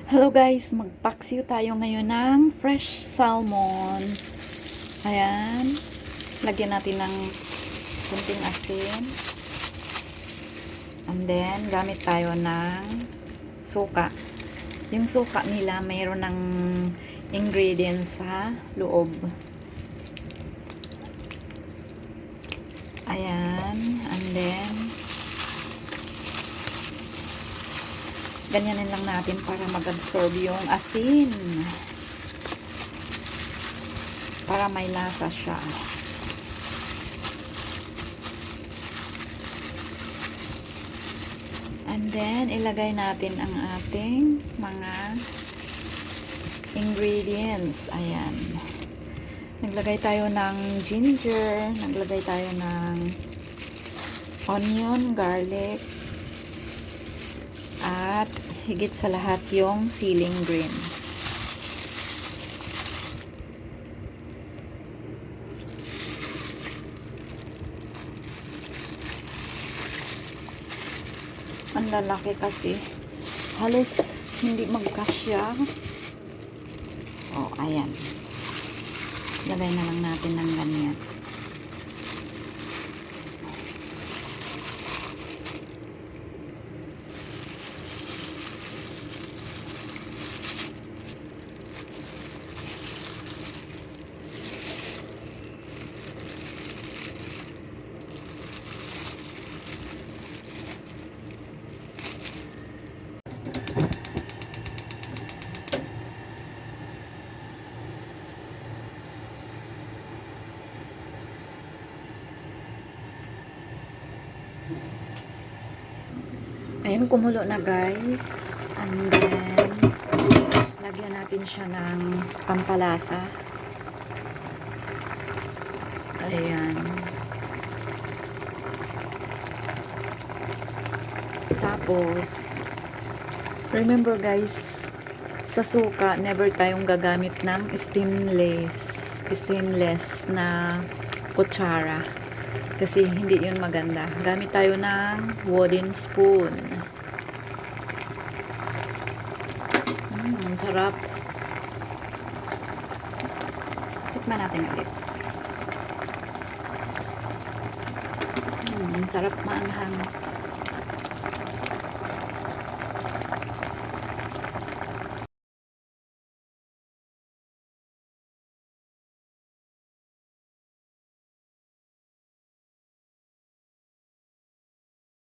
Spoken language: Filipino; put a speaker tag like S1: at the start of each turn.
S1: Hello guys, magpaksiw tayo ngayon ng fresh salmon. Ayan. Lagyan natin ng kunting asin. And then, gamit tayo ng suka. Yung suka nila, mayroon ng ingredients sa loob. Ayan. And then, ganyanin lang natin para mag-absorb yung asin. Para may lasa siya. And then, ilagay natin ang ating mga ingredients. Ayan. Naglagay tayo ng ginger. Naglagay tayo ng onion, garlic. At higit sa lahat yung ceiling green. Ang lalaki kasi. Halos hindi magkasya. So, ayan. Lagay na lang natin ng ganyan. Ayan, kumulo na guys. And then, lagyan natin siya ng pampalasa. Ayan. Tapos, remember guys, sa suka, never tayong gagamit ng stainless na kutsara. Kasi hindi yun maganda. Gamit tayo ng wooden spoon. Ang sarap. Tikman natin ulit. Ang sarap, maanghang.